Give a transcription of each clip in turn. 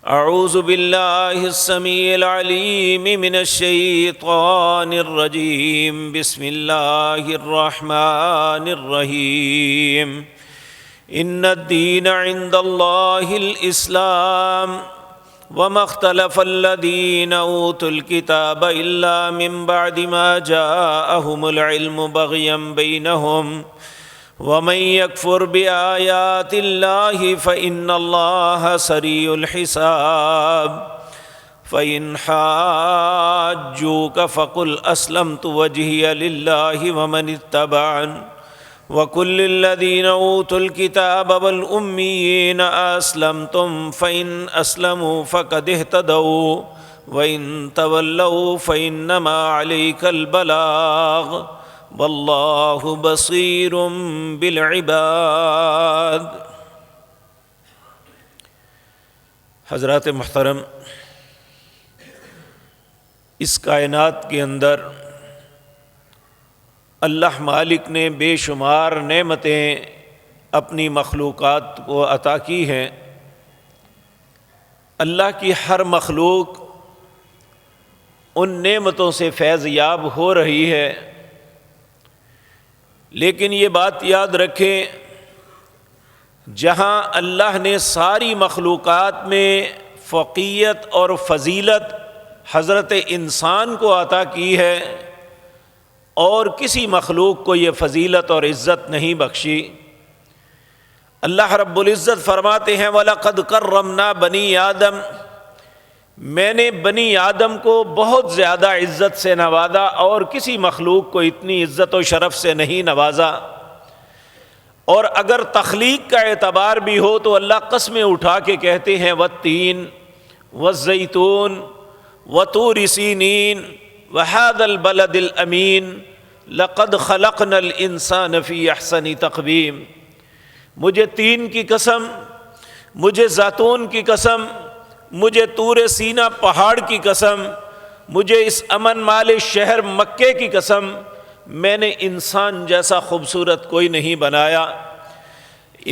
اعوذ باللہ السمیع العلیم من الشیطان الرجیم بسم اللہ الرحمن الرحیم ان الدین عند اللہ الاسلام وما اختلف الذین اوتوا الکتاب الا من بعد ما جاءهم العلم بغیا بینہم ومن يكفر بآيات الله فإن الله سريع الحساب فإن حاجوك فقل أسلمت وجهي لله ومن اتبعني وكل الذين أوتوا الكتاب والأميين أسلمتم فإن أسلموا فقد اهتدوا وإن تولوا فإنما عليك البلاغ واللہ بصیر بالعباد۔ حضرات محترم، اس کائنات کے اندر اللہ مالک نے بے شمار نعمتیں اپنی مخلوقات کو عطا کی ہیں۔ اللہ کی ہر مخلوق ان نعمتوں سے فیض یاب ہو رہی ہے، لیکن یہ بات یاد رکھیں، جہاں اللہ نے ساری مخلوقات میں فوقیت اور فضیلت حضرت انسان کو عطا کی ہے اور کسی مخلوق کو یہ فضیلت اور عزت نہیں بخشی۔ اللہ رب العزت فرماتے ہیں وَلَقَدْ كَرَّمْنَا بَنِي آدَمَ، میں نے بنی آدم کو بہت زیادہ عزت سے نوازا اور کسی مخلوق کو اتنی عزت و شرف سے نہیں نوازا۔ اور اگر تخلیق کا اعتبار بھی ہو تو اللہ قسمیں اٹھا کے کہتے ہیں والتین والزیتون وطور سینین وہذا البلد الامین لقد خلقنا الانسان فی احسن تقویم۔ مجھے تین کی قسم، مجھے زیتون کی قسم، مجھے طور سینا پہاڑ کی قسم، مجھے اس امن مال شہر مکے کی قسم، میں نے انسان جیسا خوبصورت کوئی نہیں بنایا۔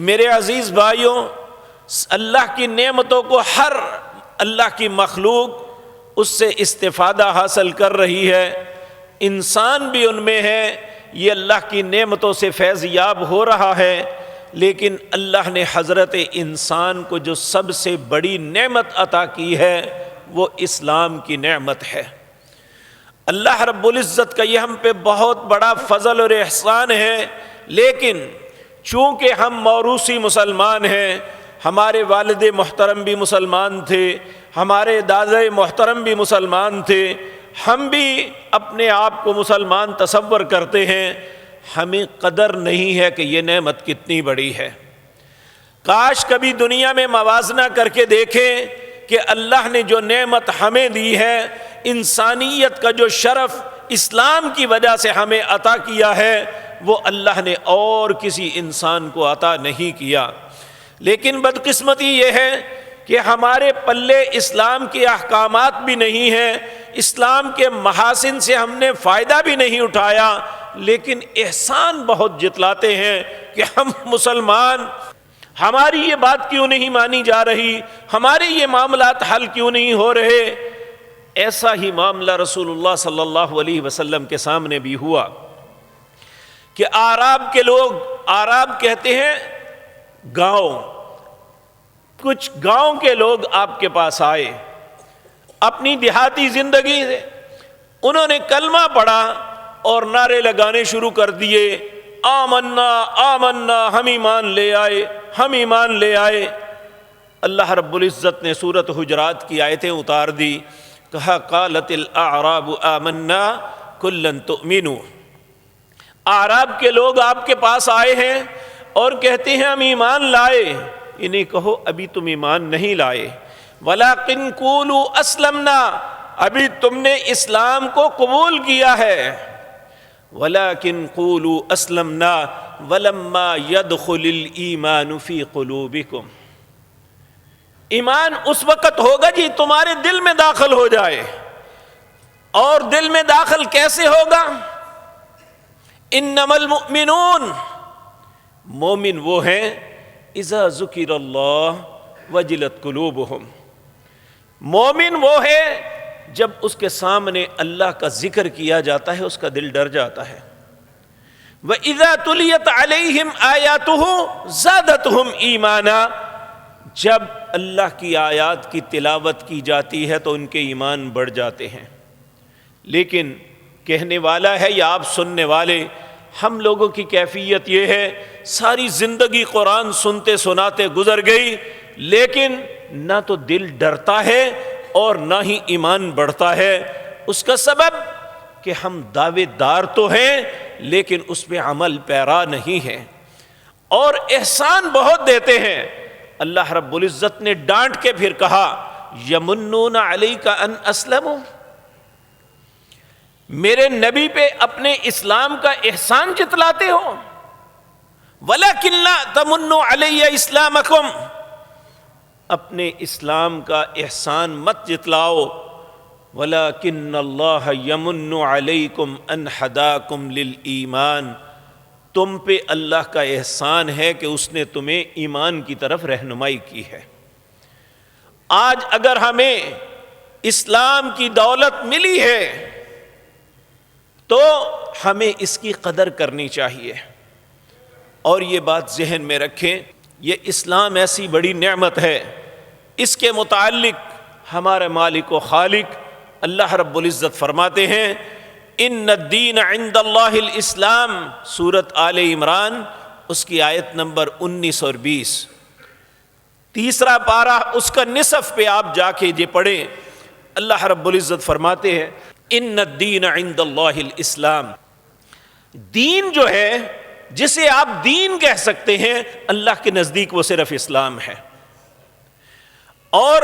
میرے عزیز بھائیوں، اللہ کی نعمتوں کو ہر اللہ کی مخلوق اس سے استفادہ حاصل کر رہی ہے، انسان بھی ان میں ہے، یہ اللہ کی نعمتوں سے فیض یاب ہو رہا ہے۔ لیکن اللہ نے حضرت انسان کو جو سب سے بڑی نعمت عطا کی ہے وہ اسلام کی نعمت ہے۔ اللہ رب العزت کا یہ ہم پہ بہت بڑا فضل اور احسان ہے، لیکن چونکہ ہم موروثی مسلمان ہیں، ہمارے والد محترم بھی مسلمان تھے، ہمارے دادا محترم بھی مسلمان تھے، ہم بھی اپنے آپ کو مسلمان تصور کرتے ہیں، ہمیں قدر نہیں ہے کہ یہ نعمت کتنی بڑی ہے۔ کاش کبھی دنیا میں موازنہ کر کے دیکھیں کہ اللہ نے جو نعمت ہمیں دی ہے، انسانیت کا جو شرف اسلام کی وجہ سے ہمیں عطا کیا ہے، وہ اللہ نے اور کسی انسان کو عطا نہیں کیا۔ لیکن بدقسمتی یہ ہے کہ ہمارے پلے اسلام کے احکامات بھی نہیں ہیں، اسلام کے محاسن سے ہم نے فائدہ بھی نہیں اٹھایا، لیکن احسان بہت جتلاتے ہیں کہ ہم مسلمان، ہماری یہ بات کیوں نہیں مانی جا رہی، ہمارے یہ معاملات حل کیوں نہیں ہو رہے۔ ایسا ہی معاملہ رسول اللہ صلی اللہ علیہ وسلم کے سامنے بھی ہوا کہ اعراب کے لوگ، اعراب کہتے ہیں گاؤں، کچھ گاؤں کے لوگ آپ کے پاس آئے اپنی دیہاتی زندگی سے، انہوں نے کلمہ پڑھا اور نعرے لگانے شروع کر دیے، آمنا آمنا، ہم ایمان لے آئے، ہم ایمان لے آئے۔ اللہ رب العزت نے سورۃ حجرات کی آیتیں اتار دی، کہا قالت الاعراب آمنا قل لن تؤمنوا۔ اعراب کے لوگ آپ کے پاس آئے ہیں اور کہتے ہیں ہم ایمان لائے، انہیں کہو ابھی تم ایمان نہیں لائے، وَلَكِنْ قُولُوا أَسْلَمْنَا، ابھی تم نے اسلام کو قبول کیا ہے، وَلَكِنْ قُولُوا أَسْلَمْنَا وَلَمَّا يَدْخُلِ الْإِيمَانُ فِي قُلُوبِكُمْ۔ ایمان اس وقت ہوگا جی تمہارے دل میں داخل ہو جائے، اور دل میں داخل کیسے ہوگا؟ انما المؤمنون، مومن وہ ہیں اذا ذکر اللہ وجلت قلوبہم، مومن وہ ہے جب اس کے سامنے اللہ کا ذکر کیا جاتا ہے اس کا دل ڈر جاتا ہے. وَإِذَا تُلِيَتْ عَلَيْهِمْ آيَاتُهُ زَادَتْهُمْ ایمانا، جب اللہ کی آیات کی تلاوت کی جاتی ہے تو ان کے ایمان بڑھ جاتے ہیں. لیکن کہنے والا ہے یا آپ سننے والے، ہم لوگوں کی کیفیت یہ ہے ساری زندگی قرآن سنتے سناتے گزر گئی لیکن نہ تو دل ڈرتا ہے اور نہ ہی ایمان بڑھتا ہے. اس کا سبب کہ ہم دعوے دار تو ہیں لیکن اس پہ عمل پیرا نہیں ہے، اور احسان بہت دیتے ہیں. اللہ رب العزت نے ڈانٹ کے پھر کہا یمنون علیک ان اسلموا، میرے نبی پہ اپنے اسلام کا احسان جتلاتے ہو. وَلَكِنْ لَا تَمُنُّوا عَلَيَّ إِسْلَامَكُمْ، اپنے اسلام کا احسان مت جتلاؤ. وَلَكِنَّ اللَّهَ يَمُنُّ عَلَيْكُمْ أَنْ هَدَاكُمْ لِلْإِيمَانِ، تم پہ اللہ کا احسان ہے کہ اس نے تمہیں ایمان کی طرف رہنمائی کی ہے. آج اگر ہمیں اسلام کی دولت ملی ہے تو ہمیں اس کی قدر کرنی چاہیے. اور یہ بات ذہن میں رکھیں، یہ اسلام ایسی بڑی نعمت ہے، اس کے متعلق ہمارے مالک و خالق اللہ رب العزت فرماتے ہیں ان الدین عند اللہ الاسلام، سورۃ آل عمران اس کی آیت نمبر 19 اور 20، تیسرا پارہ اس کا نصف پہ آپ جا کے یہ پڑھیں. اللہ رب العزت فرماتے ہیں ان الدین عند اللہ الاسلام، دین جو ہے جسے آپ دین کہہ سکتے ہیں اللہ کے نزدیک وہ صرف اسلام ہے. اور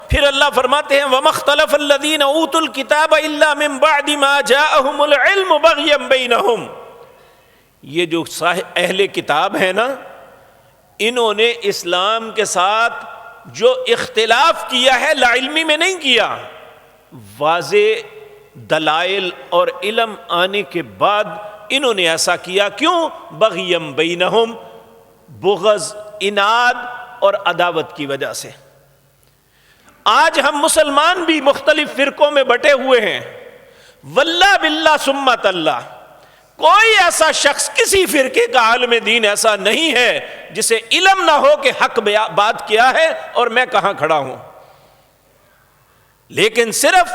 پھر اللہ فرماتے ہیں وَمَا اخْتَلَفَ الَّذِينَ أُوتُوا الْكِتَابَ إِلَّا مِن بَعْدِ مَا جَاءَهُمُ الْعِلْمُ بَغْيًا بَيْنَهُمْ، یہ جو اہل کتاب ہیں نا، انہوں نے اسلام کے ساتھ جو اختلاف کیا ہے لاعلمی میں نہیں کیا، واضح دلائل اور علم آنے کے بعد انہوں نے ایسا کیا. کیوں؟ بغیم بینہم، بغض، اناد اور عداوت کی وجہ سے. آج ہم مسلمان بھی مختلف فرقوں میں بٹے ہوئے ہیں. واللہ باللہ سمت اللہ، کوئی ایسا شخص کسی فرقے کا عالم دین ایسا نہیں ہے جسے علم نہ ہو کہ حق بات کیا ہے اور میں کہاں کھڑا ہوں. لیکن صرف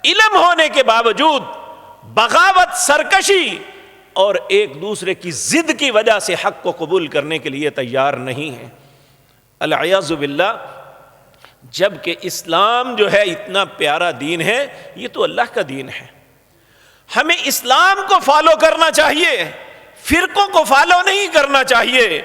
علم ہونے کے باوجود بغاوت، سرکشی اور ایک دوسرے کی ضد کی وجہ سے حق کو قبول کرنے کے لیے تیار نہیں ہے. العیاذ باللہ. جبکہ اسلام جو ہے اتنا پیارا دین ہے، یہ تو اللہ کا دین ہے. ہمیں اسلام کو فالو کرنا چاہیے، فرقوں کو فالو نہیں کرنا چاہیے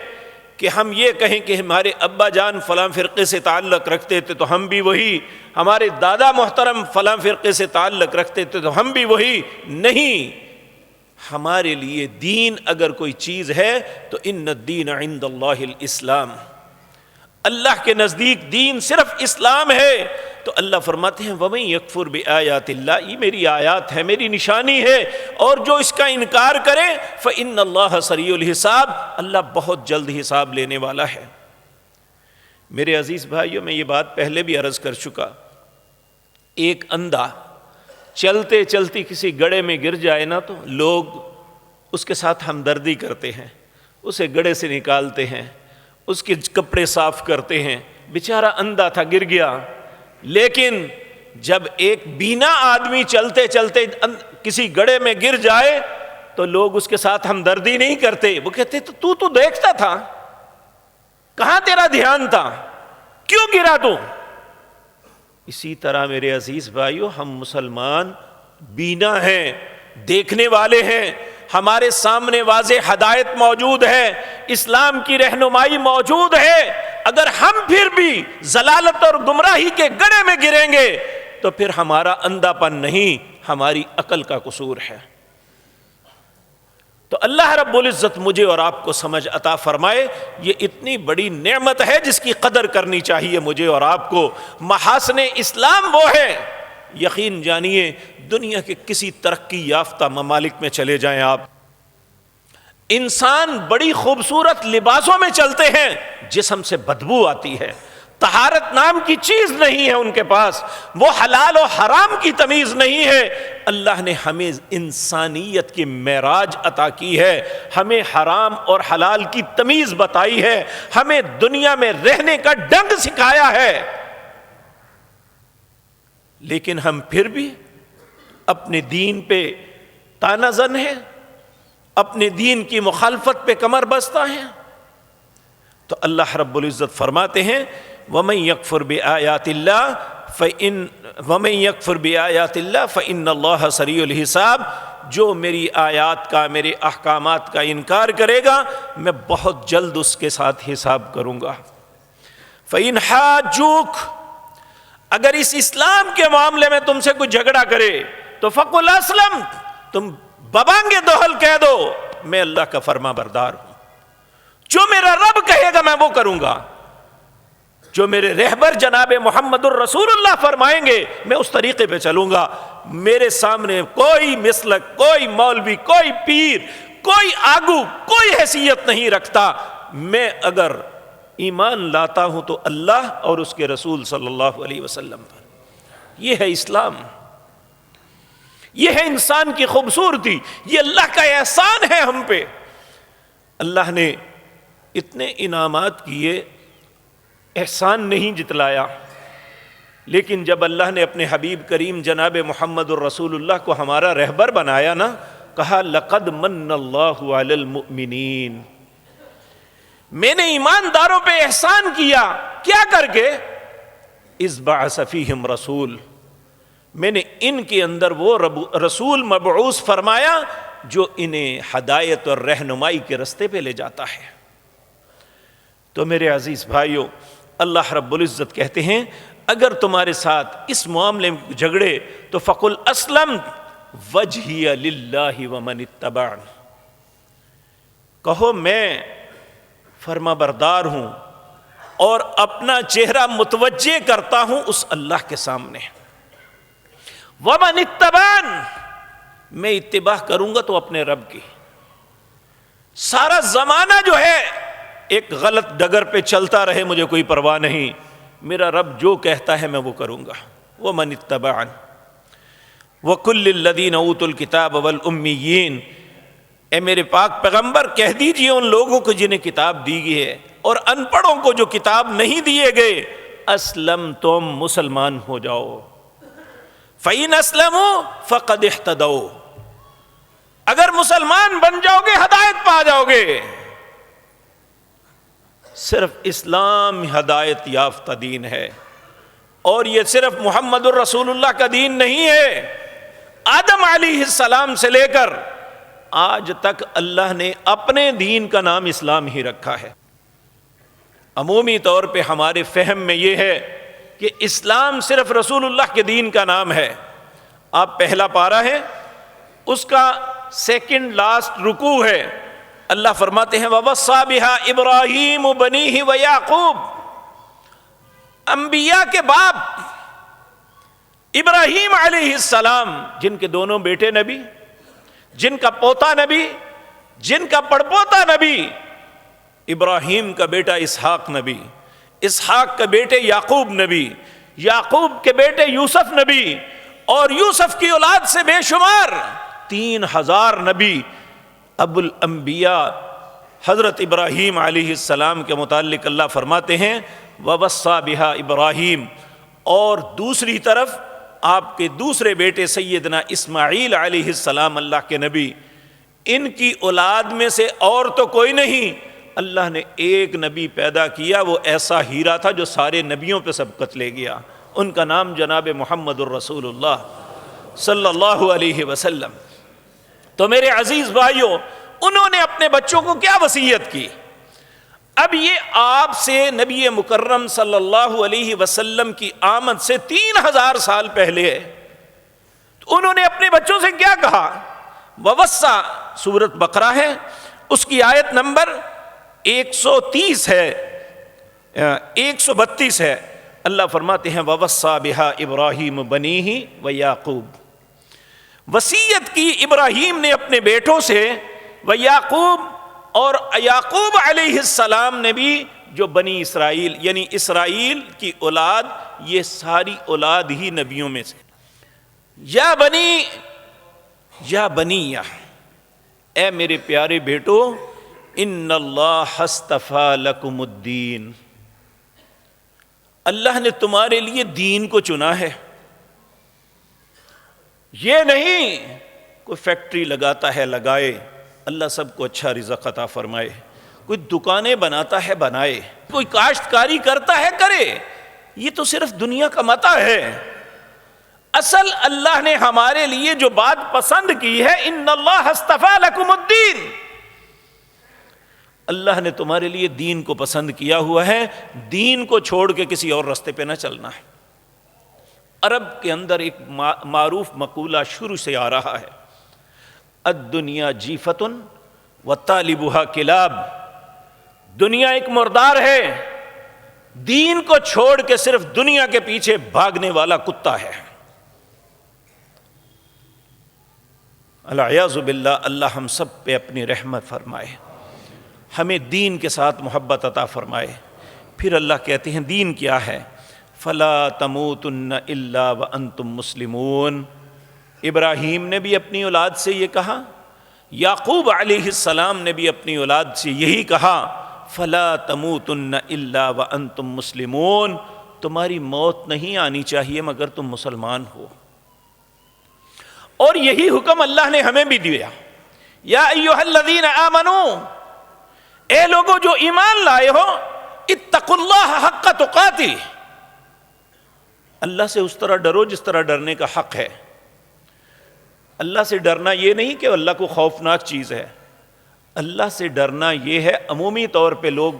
کہ ہم یہ کہیں کہ ہمارے ابا جان فلاں فرقے سے تعلق رکھتے تھے تو ہم بھی وہی، ہمارے دادا محترم فلاں فرقے سے تعلق رکھتے تھے تو ہم بھی وہی. نہیں، ہمارے لیے دین اگر کوئی چیز ہے تو ان الدین عند اللہ الاسلام، اللہ کے نزدیک دین صرف اسلام ہے. تو اللہ فرماتے ہیں وَمَن يَكْفُرْ بِآيَاتِ اللَّهِ، یہ میری آیات ہے، میری نشانی ہے، اور جو اس کا انکار کرے فَإِنَّ اللَّهَ سَرِيعُ الْحِسَابِ، اللہ بہت جلد حساب لینے والا ہے. میرے عزیز بھائیوں، میں یہ بات پہلے بھی عرض کر چکا، ایک اندھا چلتے چلتی کسی گڑھے میں گر جائے نا تو لوگ اس کے ساتھ ہمدردی کرتے ہیں، اسے گڑھے سے نکالتے ہیں، اس کے کپڑے صاف کرتے ہیں. بیچارہ اندھا تھا، گر گیا. لیکن جب ایک بینا آدمی چلتے چلتے کسی گڑھے میں گر جائے تو لوگ اس کے ساتھ ہمدردی نہیں کرتے، وہ کہتے تو دیکھتا تھا، کہاں تیرا دھیان تھا، کیوں گرا تو؟ اسی طرح میرے عزیز بھائیو، ہم مسلمان بینا ہیں، دیکھنے والے ہیں، ہمارے سامنے واضح ہدایت موجود ہے، اسلام کی رہنمائی موجود ہے. اگر ہم پھر بھی ضلالت اور گمراہی کے گڑھے میں گریں گے تو پھر ہمارا اندھا پن نہیں، ہماری عقل کا قصور ہے. تو اللہ رب العزت مجھے اور آپ کو سمجھ عطا فرمائے. یہ اتنی بڑی نعمت ہے جس کی قدر کرنی چاہیے مجھے اور آپ کو. محاسن اسلام وہ ہے، یقین جانیے دنیا کے کسی ترقی یافتہ ممالک میں چلے جائیں آپ، انسان بڑی خوبصورت لباسوں میں چلتے ہیں، جسم سے بدبو آتی ہے، طہارت نام کی چیز نہیں ہے ان کے پاس، وہ حلال و حرام کی تمیز نہیں ہے۔ اللہ نے ہمیں انسانیت کی معراج عطا کی ہے، ہمیں حرام اور حلال کی تمیز بتائی ہے، ہمیں دنیا میں رہنے کا ڈنگ سکھایا ہے، لیکن ہم پھر بھی اپنے دین پہ تانا زن ہیں، اپنے دین کی مخالفت پہ کمر بستہ ہیں۔ تو اللہ رب العزت فرماتے ہیں وَمَن يَكْفُرْ بِآيَاتِ اللَّهِ وَمَن يَكْفُرْ بِآيَاتِ اللَّهِ فَإِنَّ اللَّهَ سَرِيعُ الْحِسَابِ، جو میری آیات کا، میرے احکامات کا انکار کرے گا میں بہت جلد اس کے ساتھ حساب کروں گا۔ فَإِنْ حَاجُّوكَ، اگر اس اسلام کے معاملے میں تم سے کوئی جھگڑا کرے تو فَقُلْ أَسْلَمْتُ، تم ببانگے دوہل کہہ دو میں اللہ کا فرما بردار ہوں، جو میرا رب کہے گا میں وہ کروں گا، جو میرے رہبر جناب محمد الرسول اللہ فرمائیں گے میں اس طریقے پہ چلوں گا۔ میرے سامنے کوئی مسلک، کوئی مولوی، کوئی پیر، کوئی آگو، کوئی حیثیت نہیں رکھتا۔ میں اگر ایمان لاتا ہوں تو اللہ اور اس کے رسول صلی اللہ علیہ وسلم پر۔ یہ ہے اسلام، یہ ہے انسان کی خوبصورتی، یہ اللہ کا احسان ہے ہم پہ۔ اللہ نے اتنے انعامات کیے، احسان نہیں جتلایا، لیکن جب اللہ نے اپنے حبیب کریم جناب محمد الرسول اللہ کو ہمارا رہبر بنایا نا، کہا لقد من اللہ علی المؤمنین، میں نے ایمانداروں پہ احسان کیا، کیا کر کے؟ اذ بعث فیہم رسول، میں نے ان کے اندر وہ رسول مبعوث فرمایا جو انہیں ہدایت اور رہنمائی کے رستے پہ لے جاتا ہے۔ تو میرے عزیز بھائیوں، اللہ رب العزت کہتے ہیں اگر تمہارے ساتھ اس معاملے میں جھگڑے تو فقل اسلمت وجہی للہ ومن اتبعنی، کہو میں فرما بردار ہوں اور اپنا چہرہ متوجہ کرتا ہوں اس اللہ کے سامنے، ومن اتبعنی، میں اتباع کروں گا تو اپنے رب کی۔ سارا زمانہ جو ہے ایک غلط ڈگر پہ چلتا رہے مجھے کوئی پرواہ نہیں، میرا رب جو کہتا ہے میں وہ کروں گا۔ وَمَنِ اتَّبَعَنِ وَكُلِّ الَّذِينَ أُوتُوا الْكِتَابَ وَالْأُمِّيِّينَ، اے میرے پاک پیغمبر کہہ دیجئے ان لوگوں کو جنہیں کتاب دی گئی ہے اور ان پڑھوں کو جو کتاب نہیں دیے گئے، اسلمتم، مسلمان ہو جاؤ، فَإِنْ أَسْلَمُوا فَقَدْ اهْتَدَوْا، اگر مسلمان بن جاؤ گے ہدایت پا جاؤ گے۔ صرف اسلام ہدایت یافتہ دین ہے، اور یہ صرف محمد الرسول اللہ کا دین نہیں ہے۔ آدم علیہ السلام سے لے کر آج تک اللہ نے اپنے دین کا نام اسلام ہی رکھا ہے۔ عمومی طور پہ ہمارے فہم میں یہ ہے کہ اسلام صرف رسول اللہ کے دین کا نام ہے۔ آپ پہلا پارہ ہے، اس کا سیکنڈ لاسٹ رکوع ہے، اللہ فرماتے ہیں وَوَصَّى بِهَا إِبْرَاهِيمُ بَنِيهِ وَيَعْقُوبُ، انبیاء کے باپ ابراہیم علیہ السلام، جن کے دونوں بیٹے نبی، جن کا پوتا نبی، جن کا پڑپوتا نبی، ابراہیم کا بیٹا اسحاق نبی، اسحاق کے بیٹے یعقوب نبی، یعقوب کے بیٹے یوسف نبی، اور یوسف کی اولاد سے بے شمار 3000 نبی۔ ابو الانبیاء حضرت ابراہیم علیہ السلام کے متعلق اللہ فرماتے ہیں وَوَصَّى بِهَا إِبْرَاهِيمُ، اور دوسری طرف آپ کے دوسرے بیٹے سیدنا اسماعیل علیہ السلام اللہ کے نبی، ان کی اولاد میں سے اور تو کوئی نہیں، اللہ نے ایک نبی پیدا کیا، وہ ایسا ہیرا تھا جو سارے نبیوں پہ سبقت لے گیا، ان کا نام جناب محمد الرسول اللہ صلی اللہ علیہ وسلم۔ تو میرے عزیز بھائیوں، انہوں نے اپنے بچوں کو کیا وصیت کی؟ اب یہ آپ سے نبی مکرم صلی اللہ علیہ وسلم کی آمد سے 3000 سال پہلے ہے، تو انہوں نے اپنے بچوں سے کیا کہا؟ ووصا، سورۃ بقرہ ہے، اس کی آیت نمبر 130 ہے، 132 ہے، اللہ فرماتے ہیں ووصا بہا ابراہیم بنیہ ویعقوب، وصیت کی ابراہیم نے اپنے بیٹوں سے، ویعقوب، اور یعقوب علیہ السلام نے بھی جو بنی اسرائیل یعنی اسرائیل کی اولاد، یہ ساری اولاد ہی نبیوں میں سے. یا بنی اے میرے پیارے بیٹو، ان اللہ اصطفیٰ لکم الدین، اللہ نے تمہارے لیے دین کو چنا ہے. یہ نہیں کوئی فیکٹری لگاتا ہے لگائے، اللہ سب کو اچھا رزق عطا فرمائے. کوئی دکانیں بناتا ہے بنائے، کوئی کاشتکاری کرتا ہے کرے، یہ تو صرف دنیا کا متاع ہے. اصل اللہ نے ہمارے لیے جو بات پسند کی ہے، ان اللہ اصطفیٰ لکم الدین، اللہ نے تمہارے لیے دین کو پسند کیا ہوا ہے. دین کو چھوڑ کے کسی اور راستے پہ نہ چلنا ہے. عرب کے اندر ایک معروف مقولہ شروع سے آ رہا ہے، الدنیا جیفۃ وطالبها کلاب، دنیا ایک مردار ہے، دین کو چھوڑ کے صرف دنیا کے پیچھے بھاگنے والا کتا ہے. العیاذ باللہ، اللہ ہم سب پہ اپنی رحمت فرمائے، ہمیں دین کے ساتھ محبت عطا فرمائے. پھر اللہ کہتے ہیں دین کیا ہے؟ فلا تموتن الا وانتم مسلمون. ابراہیم نے بھی اپنی اولاد سے یہ کہا، یعقوب علیہ السلام نے بھی اپنی اولاد سے یہی کہا، فلا تموتن الا وانتم مسلمون، تمہاری موت نہیں آنی چاہیے مگر تم مسلمان ہو. اور یہی حکم اللہ نے ہمیں بھی دیا، یا ایھا الذین آمنو، اے لوگوں جو ایمان لائے ہو، اتقوا اللہ حق تقاتہ، اللہ سے اس طرح ڈرو جس طرح ڈرنے کا حق ہے. اللہ سے ڈرنا یہ نہیں کہ اللہ کو خوفناک چیز ہے، اللہ سے ڈرنا یہ ہے، عمومی طور پہ لوگ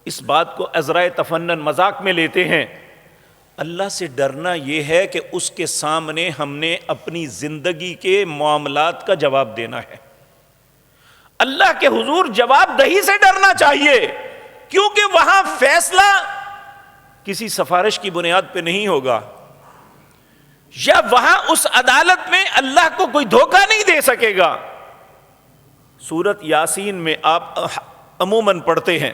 اس بات کو عذرائے تفنن مذاق میں لیتے ہیں. اللہ سے ڈرنا یہ ہے کہ اس کے سامنے ہم نے اپنی زندگی کے معاملات کا جواب دینا ہے. اللہ کے حضور جواب دہی سے ڈرنا چاہیے، کیونکہ وہاں فیصلہ کسی سفارش کی بنیاد پہ نہیں ہوگا، یا وہاں اس عدالت میں اللہ کو کوئی دھوکہ نہیں دے سکے گا. سورۃ یاسین میں آپ عموماً پڑھتے ہیں،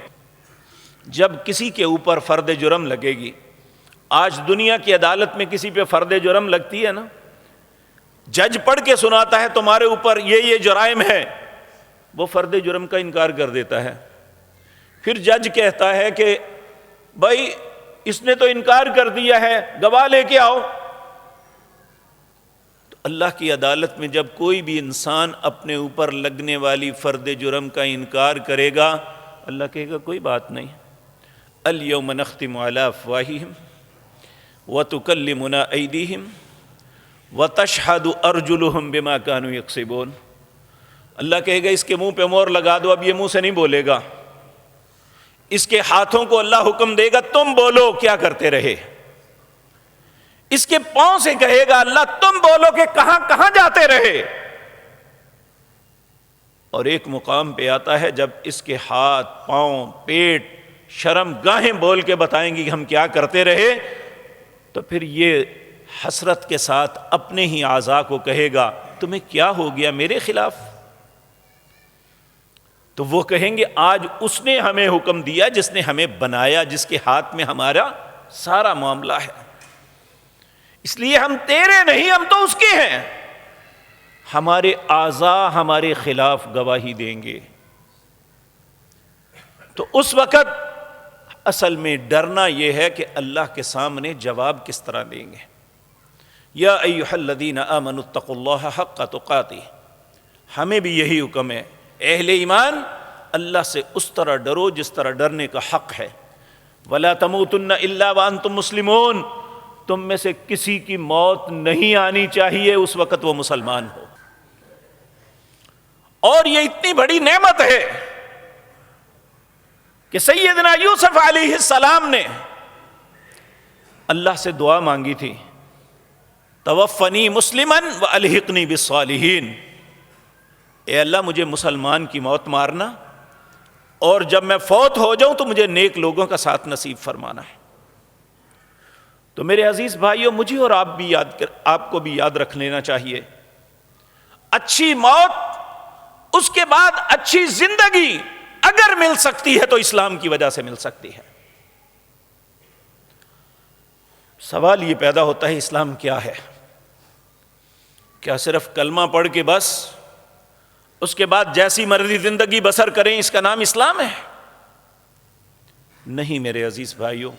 جب کسی کے اوپر فرد جرم لگے گی، آج دنیا کی عدالت میں کسی پہ فرد جرم لگتی ہے نا، جج پڑھ کے سناتا ہے تمہارے اوپر یہ جرائم ہے، وہ فرد جرم کا انکار کر دیتا ہے. پھر جج کہتا ہے کہ بھائی اس نے تو انکار کر دیا ہے، گواہ لے کے آؤ. تو اللہ کی عدالت میں جب کوئی بھی انسان اپنے اوپر لگنے والی فرد جرم کا انکار کرے گا، اللہ کہے گا کوئی بات نہیں، الیوم نختم علی افواہہم وتکلمنا ایدیہم وتشہد ارجلہم بما کانوا یکسبون. اللہ کہے گا اس کے منہ پہ مہر لگا دو، اب یہ منہ سے نہیں بولے گا. اس کے ہاتھوں کو اللہ حکم دے گا تم بولو کیا کرتے رہے. اس کے پاؤں سے کہے گا اللہ تم بولو کہ کہاں کہاں جاتے رہے. اور ایک مقام پہ آتا ہے جب اس کے ہاتھ، پاؤں، پیٹ، شرم گاہیں بول کے بتائیں گی کہ ہم کیا کرتے رہے، تو پھر یہ حسرت کے ساتھ اپنے ہی اعضاء کو کہے گا تمہیں کیا ہو گیا میرے خلاف. تو وہ کہیں گے آج اس نے ہمیں حکم دیا جس نے ہمیں بنایا، جس کے ہاتھ میں ہمارا سارا معاملہ ہے، اس لیے ہم تیرے نہیں، ہم تو اس کے ہیں. ہمارے اعضاء ہمارے خلاف گواہی دیں گے. تو اس وقت اصل میں ڈرنا یہ ہے کہ اللہ کے سامنے جواب کس طرح دیں گے. یا ایھا الذین آمنوا اتقوا اللہ حق تقاتہ، ہمیں بھی یہی حکم ہے، اہل ایمان اللہ سے اس طرح ڈرو جس طرح ڈرنے کا حق ہے. ولا تموتن الا وانتم مسلمون، تم میں سے کسی کی موت نہیں آنی چاہیے اس وقت وہ مسلمان ہو. اور یہ اتنی بڑی نعمت ہے کہ سیدنا یوسف علیہ السلام نے اللہ سے دعا مانگی تھی، توفنی مسلماً والحقنی بالصالحین. اے اللہ مجھے مسلمان کی موت مارنا، اور جب میں فوت ہو جاؤں تو مجھے نیک لوگوں کا ساتھ نصیب فرمانا ہے. تو میرے عزیز بھائیوں، مجھے اور آپ کو بھی یاد رکھ لینا چاہیے، اچھی موت، اس کے بعد اچھی زندگی، اگر مل سکتی ہے تو اسلام کی وجہ سے مل سکتی ہے۔ سوال یہ پیدا ہوتا ہے اسلام کیا ہے؟ کیا صرف کلمہ پڑھ کے بس اس کے بعد جیسی مرضی زندگی بسر کریں اس کا نام اسلام ہے؟ نہیں میرے عزیز بھائیوں،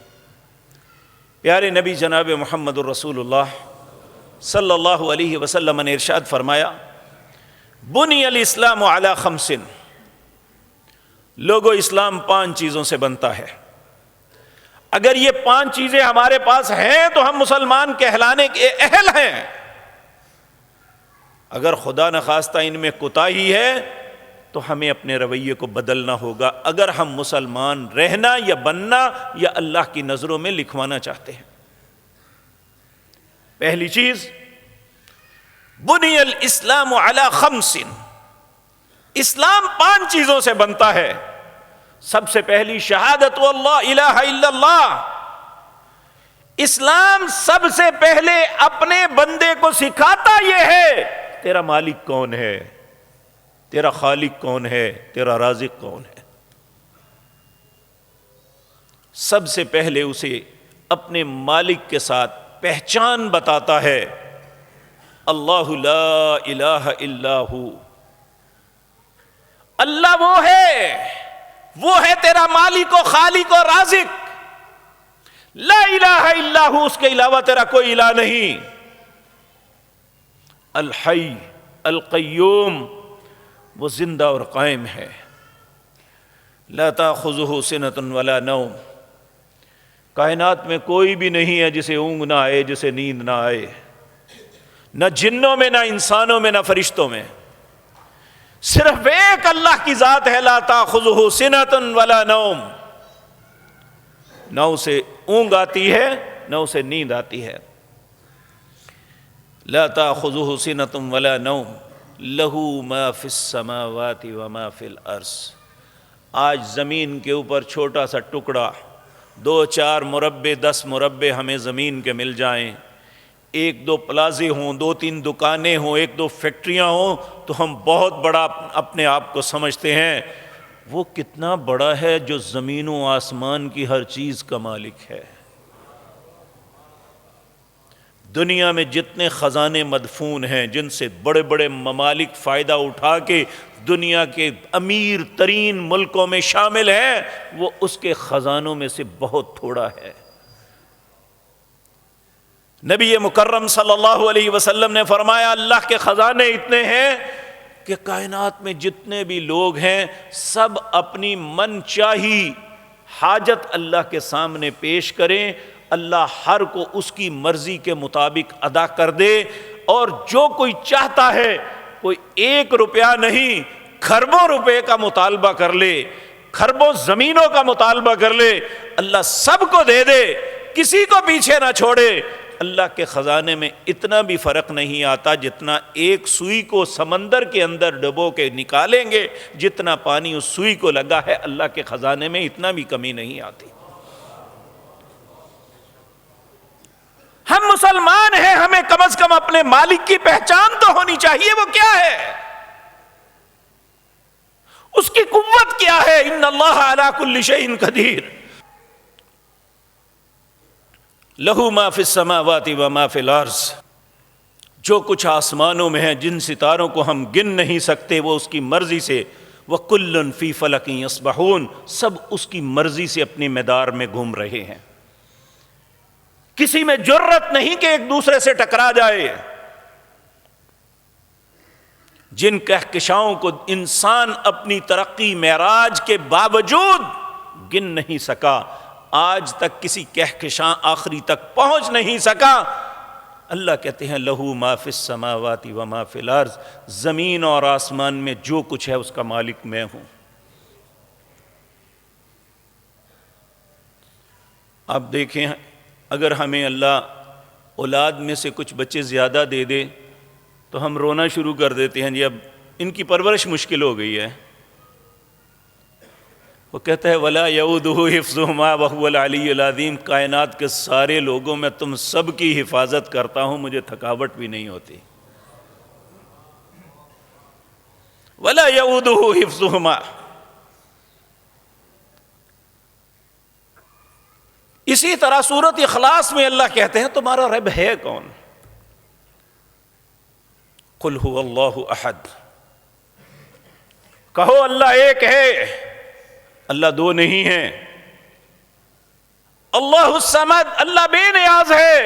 پیارے نبی جناب محمد الرسول اللہ صلی اللہ علیہ وسلم نے ارشاد فرمایا، بنی الاسلام علی خمس، لوگو اسلام 5 چیزوں سے بنتا ہے۔ اگر یہ 5 چیزیں ہمارے پاس ہیں تو ہم مسلمان کہلانے کے اہل ہیں۔ اگر خدا نخواستہ ان میں کوتاہی ہے تو ہمیں اپنے رویے کو بدلنا ہوگا، اگر ہم مسلمان رہنا یا بننا یا اللہ کی نظروں میں لکھوانا چاہتے ہیں۔ پہلی چیز، بنی الاسلام علی خمس، اسلام 5 چیزوں سے بنتا ہے۔ سب سے پہلی شہادت اللہ الہ الا اللہ۔ اسلام سب سے پہلے اپنے بندے کو سکھاتا یہ ہے، تیرا مالک کون ہے، تیرا خالق کون ہے، تیرا رازق کون ہے۔ سب سے پہلے اسے اپنے مالک کے ساتھ پہچان بتاتا ہے، اللہ لا الہ الا ہو، اللہ وہ ہے تیرا مالک و خالق و رازق، لا الہ الا ہو، اس کے علاوہ تیرا کوئی الہ نہیں۔ الحی القیوم، وہ زندہ اور قائم ہے، لا تاخذہ سنۃ ولا نوم، کائنات میں کوئی بھی نہیں ہے جسے اونگ نہ آئے، جسے نیند نہ آئے، نہ جنوں میں، نہ انسانوں میں، نہ فرشتوں میں۔ صرف ایک اللہ کی ذات ہے، لا تاخذہ سنۃ ولا نوم، نہ اسے اونگ آتی ہے نہ اسے نیند آتی ہے۔ لا تاخذہ سنۃ ولا نوم، لہ ما فی السماوات وما فی الارض۔ آج زمین کے اوپر چھوٹا سا ٹکڑا، 2-4 مربع 10 مربع ہمیں زمین کے مل جائیں، 1-2 پلازے ہوں، 2-3 دکانیں ہوں، 1-2 فیکٹریاں ہوں، تو ہم بہت بڑا اپنے آپ کو سمجھتے ہیں۔ وہ کتنا بڑا ہے جو زمین و آسمان کی ہر چیز کا مالک ہے۔ دنیا میں جتنے خزانے مدفون ہیں، جن سے بڑے بڑے ممالک فائدہ اٹھا کے دنیا کے امیر ترین ملکوں میں شامل ہیں، وہ اس کے خزانوں میں سے بہت تھوڑا ہے۔ نبی مکرم صلی اللہ علیہ وسلم نے فرمایا، اللہ کے خزانے اتنے ہیں کہ کائنات میں جتنے بھی لوگ ہیں سب اپنی من چاہی حاجت اللہ کے سامنے پیش کریں، اللہ ہر کو اس کی مرضی کے مطابق ادا کر دے، اور جو کوئی چاہتا ہے، کوئی 1 روپیہ نہیں، کھربوں روپے کا مطالبہ کر لے، کھربوں زمینوں کا مطالبہ کر لے، اللہ سب کو دے دے، کسی کو پیچھے نہ چھوڑے۔ اللہ کے خزانے میں اتنا بھی فرق نہیں آتا، جتنا ایک سوئی کو سمندر کے اندر ڈبو کے نکالیں گے، جتنا پانی اس سوئی کو لگا ہے، اللہ کے خزانے میں اتنا بھی کمی نہیں آتی۔ ہم مسلمان ہیں، ہمیں کم از کم اپنے مالک کی پہچان تو ہونی چاہیے، وہ کیا ہے، اس کی قوت کیا ہے۔ ان اللہ علی کل شیء قدیر، لہ ما فی السماوات وما فی الارض۔ جو کچھ آسمانوں میں ہے، جن ستاروں کو ہم گن نہیں سکتے، وہ اس کی مرضی سے، وَكُلٌّ فِي فَلَكٍ يَسْبَحُونَ، سب اس کی مرضی سے اپنی میدان میں گھوم رہے ہیں۔ کسی میں جرت نہیں کہ ایک دوسرے سے ٹکرا جائے۔ جن کہکشاؤں کو انسان اپنی ترقی معراج کے باوجود گن نہیں سکا، آج تک کسی کہکشاں آخری تک پہنچ نہیں سکا، اللہ کہتے ہیں لہو ما فی السماوات وما فی الارض، زمین اور آسمان میں جو کچھ ہے اس کا مالک میں ہوں۔ آپ دیکھیں، اگر ہمیں اللہ اولاد میں سے کچھ بچے زیادہ دے دے تو ہم رونا شروع کر دیتے ہیں، جی اب ان کی پرورش مشکل ہو گئی ہے۔ وہ کہتا ہے وَلَا يَؤُودُهُ حِفْظُهُمَا وَهُوَ الْعَلِيُّ الْعَظِيمُ، کائنات کے سارے لوگوں میں تم سب کی حفاظت کرتا ہوں، مجھے تھکاوٹ بھی نہیں ہوتی۔ وَلَا يَؤُودُهُ حِفْظُهُمَا، اسی طرح سورۃ اخلاص میں اللہ کہتے ہیں تمہارا رب ہے کون؟ قل هو اللہ احد، کہو اللہ ایک ہے، اللہ دو نہیں ہیں۔ اللہ الصمد، اللہ بے نیاز ہے۔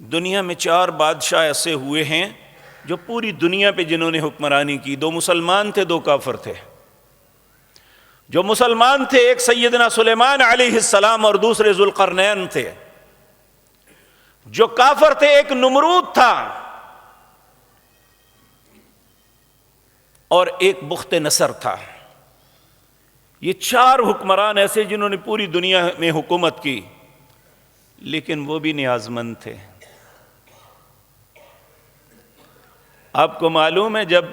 دنیا میں 4 بادشاہ ایسے ہوئے ہیں جو پوری دنیا پہ جنہوں نے حکمرانی کی، 2 مسلمان تھے، 2 کافر تھے۔ جو مسلمان تھے ایک سیدنا سلیمان علیہ السلام اور دوسرے ذوالقرنین تھے۔ جو کافر تھے ایک نمرود تھا اور ایک بخت نصر تھا۔ یہ 4 حکمران ایسے جنہوں نے پوری دنیا میں حکومت کی، لیکن وہ بھی نیازمند تھے۔ آپ کو معلوم ہے جب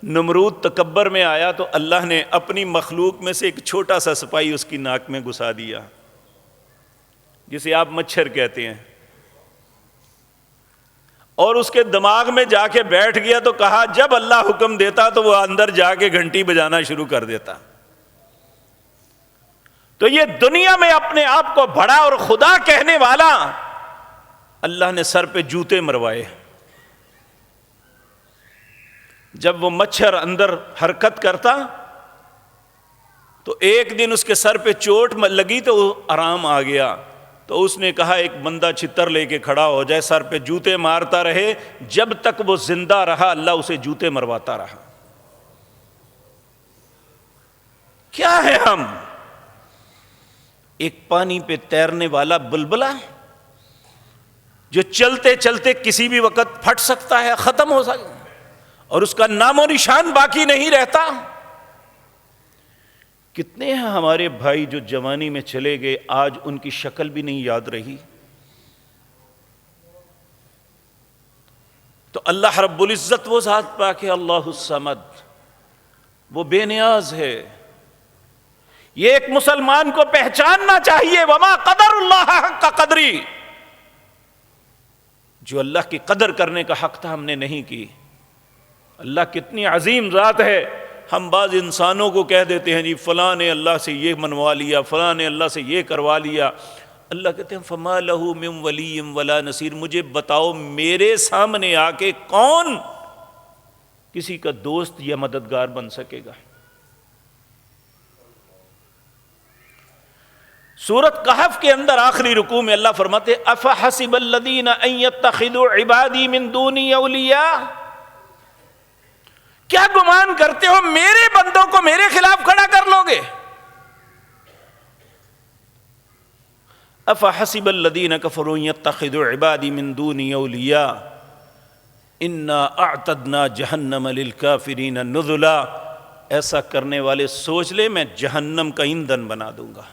نمرود تکبر میں آیا تو اللہ نے اپنی مخلوق میں سے ایک چھوٹا سا سپاہی اس کی ناک میں گھسا دیا، جسے آپ مچھر کہتے ہیں، اور اس کے دماغ میں جا کے بیٹھ گیا تو کہا جب اللہ حکم دیتا تو وہ اندر جا کے گھنٹی بجانا شروع کر دیتا۔ تو یہ دنیا میں اپنے آپ کو بڑا اور خدا کہنے والا، اللہ نے سر پہ جوتے مروائے۔ جب وہ مچھر اندر حرکت کرتا تو ایک دن اس کے سر پہ چوٹ لگی تو وہ آرام آ گیا، تو اس نے کہا ایک بندہ چھتر لے کے کھڑا ہو جائے، سر پہ جوتے مارتا رہے، جب تک وہ زندہ رہا اللہ اسے جوتے مرواتا رہا۔ کیا ہے ہم؟ ایک پانی پہ تیرنے والا بلبلا جو چلتے چلتے کسی بھی وقت پھٹ سکتا ہے، ختم ہو سکتا ہے، اور اس کا نام و نشان باقی نہیں رہتا۔ کتنے ہیں ہمارے بھائی جو جوانی میں چلے گئے، آج ان کی شکل بھی نہیں یاد رہی۔ تو اللہ رب العزت وہ ذات پاک ہے، اللہ الصمد، وہ بے نیاز ہے۔ یہ ایک مسلمان کو پہچاننا چاہیے، وما قدر اللہ حق قدری، جو اللہ کی قدر کرنے کا حق تھا ہم نے نہیں کی۔ اللہ کتنی عظیم ذات ہے۔ ہم بعض انسانوں کو کہہ دیتے ہیں جی فلاں نے اللہ سے یہ منوا لیا، فلاں نے اللہ سے یہ کروا لیا۔ اللہ کہتے ہیں فما لہ من ولی ولا نصیر، مجھے بتاؤ میرے سامنے آ کے کون کسی کا دوست یا مددگار بن سکے گا؟ سورۃ کہف کے اندر آخری رکوع میں اللہ فرماتے افحسب الذین ان یتخذوا عبادی من دونی اولیاء، کیا گمان کرتے ہو میرے بندوں کو میرے خلاف کھڑا کر لو گے؟ افحسب الذین کفروا یتخذوا عبادی من دونی اولیاء انا اعتدنا جہنم للکافرین نزلا، ایسا کرنے والے سوچ لے میں جہنم کا ایندھن بنا دوں گا۔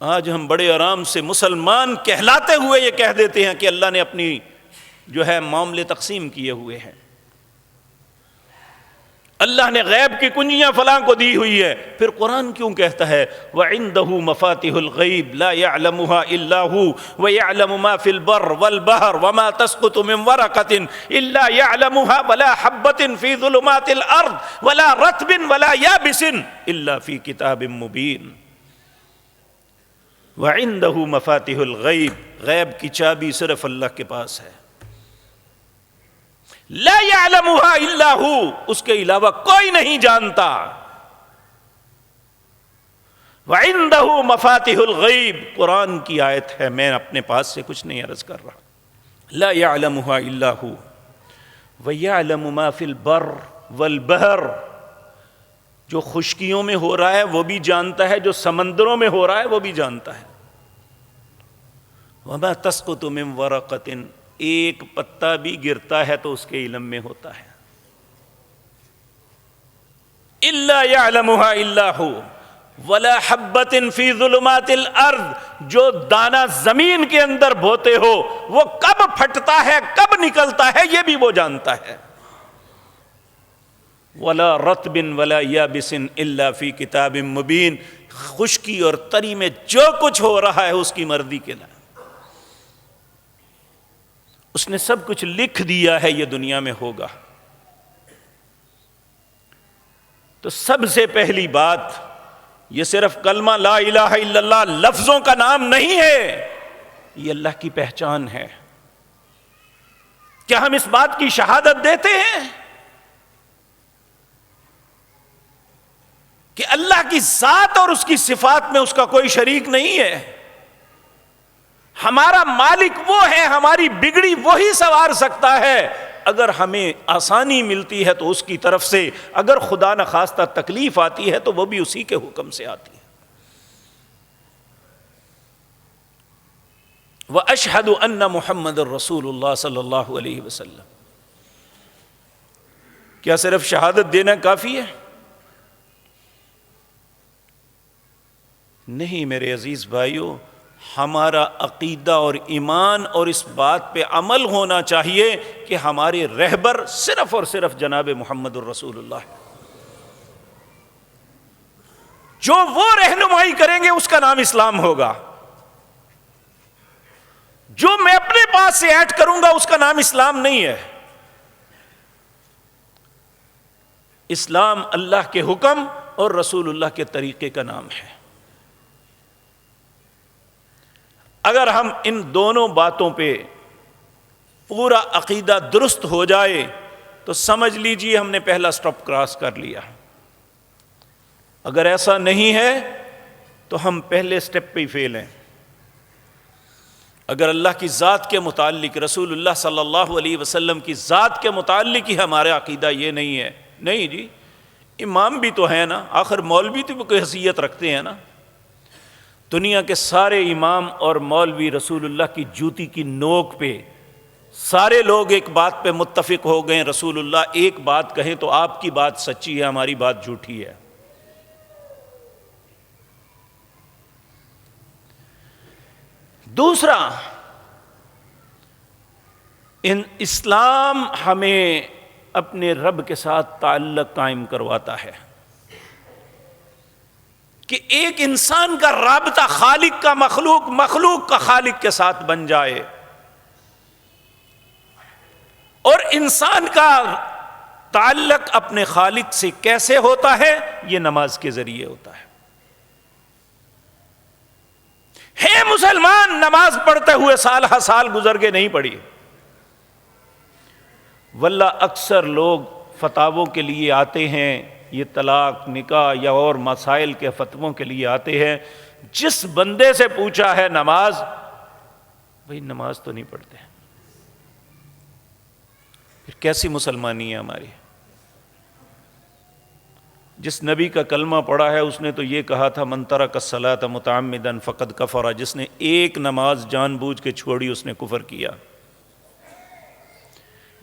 آج ہم بڑے آرام سے مسلمان کہلاتے ہوئے یہ کہہ دیتے ہیں کہ اللہ نے اپنی جو ہے معاملے تقسیم کیے ہوئے ہیں، اللہ نے غیب کی کنجیاں فلاں کو دی ہوئی ہے۔ پھر قرآن کیوں کہتا ہے وَعِندَهُ مَفَاتِحُ الْغَيْبِ لَا يَعْلَمُهَا إِلَّا هُوَ وَيَعْلَمُ مَا فِي الْبَرِّ وَالْبَحْرِ وَمَا تَسْقُطُ مِنْ وَرَقَةٍ إِلَّا يَعْلَمُهَا وَلَا حَبَّةٍ فِي ظُلُمَاتِ الْأَرْضِ وَلَا رَطْبٍ وَلَا يَابِسٍ إِلَّا فِي كِتَابٍ مُبِينٍ۔ وَعِندَهُ مَفَاتِحُ الْغَيْبِ، غیب کی چابی صرف اللہ کے پاس ہے۔ لا يعلمها الا هو، اس کے علاوہ کوئی نہیں جانتا۔ وعنده مفاتيح الغیب، قرآن کی آیت ہے، میں اپنے پاس سے کچھ نہیں عرض کر رہا۔ لا يعلمها الا هو ويعلم ما في البر والبحر، جو خشکیوں میں ہو رہا ہے وہ بھی جانتا ہے، جو سمندروں میں ہو رہا ہے وہ بھی جانتا ہے۔ وما تسقط من ورقة، ایک پتا بھی گرتا ہے تو اس کے علم میں ہوتا ہے۔ الا يعلمها الا هو ولا حبة في ظلمات الارض، جو دانہ زمین کے اندر بوتے ہو وہ کب پھٹتا ہے کب نکلتا ہے یہ بھی وہ جانتا ہے۔ ولا رطب ولا یابس الا في كتاب مبین، خشکی اور تری میں جو کچھ ہو رہا ہے اس کی مرضی کے لیے، اس نے سب کچھ لکھ دیا ہے، یہ دنیا میں ہوگا۔ تو سب سے پہلی بات یہ صرف کلمہ لا الہ الا اللہ لفظوں کا نام نہیں ہے، یہ اللہ کی پہچان ہے۔ کیا ہم اس بات کی شہادت دیتے ہیں کہ اللہ کی ذات اور اس کی صفات میں اس کا کوئی شریک نہیں ہے؟ ہمارا مالک وہ ہے، ہماری بگڑی وہی سنوار سکتا ہے۔ اگر ہمیں آسانی ملتی ہے تو اس کی طرف سے، اگر خدا نخواستہ تکلیف آتی ہے تو وہ بھی اسی کے حکم سے آتی ہے۔ وَأَشْهَدُ أَنَّ مُحَمَّدٌ رَّسُولُ اللَّهِ صلی اللہ علیہ وسلم۔ کیا صرف شہادت دینا کافی ہے؟ نہیں میرے عزیز بھائیو، ہمارا عقیدہ اور ایمان اور اس بات پہ عمل ہونا چاہیے کہ ہمارے رہبر صرف اور صرف جناب محمد الرسول اللہ ہے۔ جو وہ رہنمائی کریں گے اس کا نام اسلام ہوگا، جو میں اپنے پاس سے ایڈ کروں گا اس کا نام اسلام نہیں ہے۔ اسلام اللہ کے حکم اور رسول اللہ کے طریقے کا نام ہے۔ اگر ہم ان دونوں باتوں پہ پورا عقیدہ درست ہو جائے تو سمجھ لیجئے ہم نے پہلا سٹاپ کراس کر لیا۔ اگر ایسا نہیں ہے تو ہم پہلے سٹیپ پہ ہی فیل ہیں۔ اگر اللہ کی ذات کے متعلق، رسول اللہ صلی اللہ علیہ وسلم کی ذات کے متعلق ہی ہمارا عقیدہ یہ نہیں ہے، نہیں جی، امام بھی تو ہیں نا، آخر مولوی تو کوئی حیثیت رکھتے ہیں نا۔ دنیا کے سارے امام اور مولوی رسول اللہ کی جوتی کی نوک پہ سارے لوگ ایک بات پہ متفق ہو گئے، رسول اللہ ایک بات کہیں تو آپ کی بات سچی ہے، ہماری بات جھوٹی ہے۔ دوسرا، اسلام ہمیں اپنے رب کے ساتھ تعلق قائم کرواتا ہے کہ ایک انسان کا رابطہ خالق کا مخلوق، مخلوق کا خالق کے ساتھ بن جائے، اور انسان کا تعلق اپنے خالق سے کیسے ہوتا ہے؟ یہ نماز کے ذریعے ہوتا ہے۔ مسلمان نماز پڑھتے ہوئے سال ہر سال گزر کے نہیں پڑھی، واللہ اکثر لوگ فتاووں کے لیے آتے ہیں، یہ طلاق، نکاح یا اور مسائل کے فتووں کے لیے آتے ہیں، جس بندے سے پوچھا ہے نماز، بھئی نماز تو نہیں پڑھتے، پھر کیسی مسلمانی ہے ہماری؟ جس نبی کا کلمہ پڑھا ہے اس نے تو یہ کہا تھا من ترک الصلاۃ متعمدا فقد کفر، جس نے ایک نماز جان بوجھ کے چھوڑی اس نے کفر کیا۔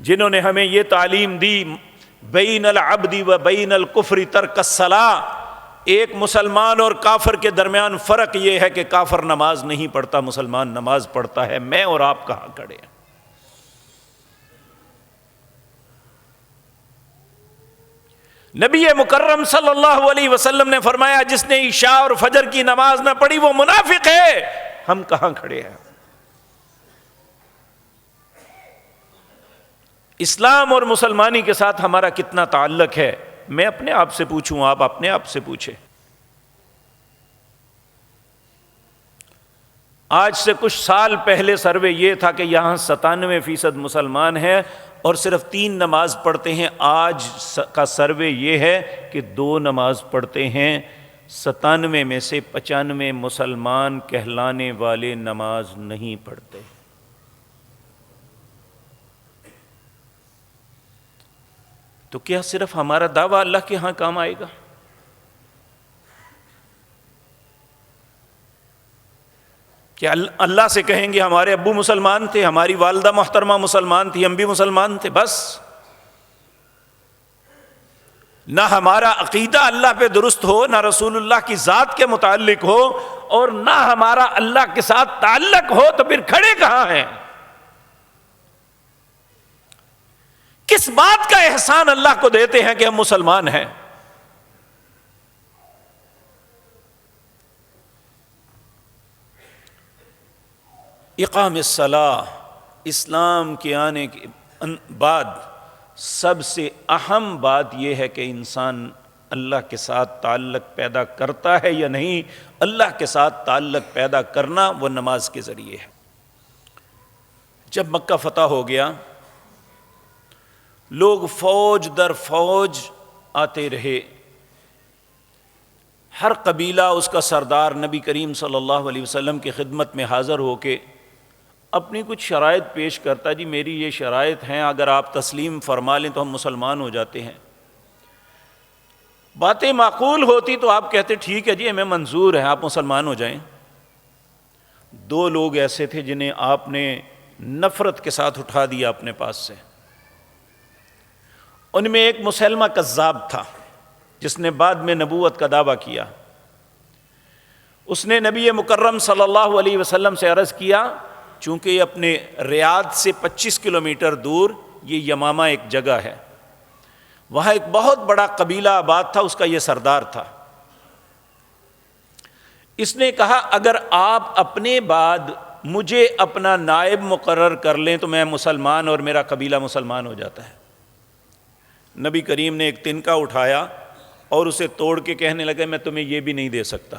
جنہوں نے ہمیں یہ تعلیم دی بین العبد و بین الکفر ترک الصلاۃ، ایک مسلمان اور کافر کے درمیان فرق یہ ہے کہ کافر نماز نہیں پڑھتا، مسلمان نماز پڑھتا ہے۔ میں اور آپ کہاں کھڑے ہیں؟ نبی مکرم صلی اللہ علیہ وسلم نے فرمایا جس نے عشاء اور فجر کی نماز نہ پڑھی وہ منافق ہے۔ ہم کہاں کھڑے ہیں؟ اسلام اور مسلمانی کے ساتھ ہمارا کتنا تعلق ہے؟ میں اپنے آپ سے پوچھوں، آپ اپنے آپ سے پوچھیں۔ آج سے کچھ سال پہلے سروے یہ تھا کہ یہاں 97% مسلمان ہیں اور صرف 3 نماز پڑھتے ہیں۔ آج کا سروے یہ ہے کہ 2 نماز پڑھتے ہیں۔ 97 میں سے 95 مسلمان کہلانے والے نماز نہیں پڑھتے۔ تو کیا صرف ہمارا دعویٰ اللہ کے ہاں کام آئے گا؟ کیا اللہ سے کہیں گے ہمارے ابو مسلمان تھے، ہماری والدہ محترمہ مسلمان تھی، ہم بھی مسلمان تھے، بس؟ نہ ہمارا عقیدہ اللہ پہ درست ہو، نہ رسول اللہ کی ذات کے متعلق ہو، اور نہ ہمارا اللہ کے ساتھ تعلق ہو، تو پھر کھڑے کہاں ہیں؟ کس بات کا احسان اللہ کو دیتے ہیں کہ ہم مسلمان ہیں؟ اقام الصلاۃ، اسلام کے آنے کے بعد سب سے اہم بات یہ ہے کہ انسان اللہ کے ساتھ تعلق پیدا کرتا ہے یا نہیں؟ اللہ کے ساتھ تعلق پیدا کرنا وہ نماز کے ذریعے ہے۔ جب مکہ فتح ہو گیا، لوگ فوج در فوج آتے رہے، ہر قبیلہ اس کا سردار نبی کریم صلی اللہ علیہ وسلم کی خدمت میں حاضر ہو کے اپنی کچھ شرائط پیش کرتا، جی میری یہ شرائط ہیں، اگر آپ تسلیم فرما لیں تو ہم مسلمان ہو جاتے ہیں۔ باتیں معقول ہوتی تو آپ کہتے ٹھیک ہے جی ہمیں منظور ہے، آپ مسلمان ہو جائیں۔ دو لوگ ایسے تھے جنہیں آپ نے نفرت کے ساتھ اٹھا دیا اپنے پاس سے۔ ان میں ایک مسلمہ کذاب تھا جس نے بعد میں نبوت کا دعویٰ کیا۔ اس نے نبی مکرم صلی اللہ علیہ وسلم سے عرض کیا، چونکہ یہ اپنے ریاض سے 25 کلومیٹر دور یہ یمامہ ایک جگہ ہے، وہاں ایک بہت بڑا قبیلہ آباد تھا، اس کا یہ سردار تھا۔ اس نے کہا اگر آپ اپنے بعد مجھے اپنا نائب مقرر کر لیں تو میں مسلمان اور میرا قبیلہ مسلمان ہو جاتا ہے۔ نبی کریم نے ایک تنکا اٹھایا اور اسے توڑ کے کہنے لگے میں تمہیں یہ بھی نہیں دے سکتا۔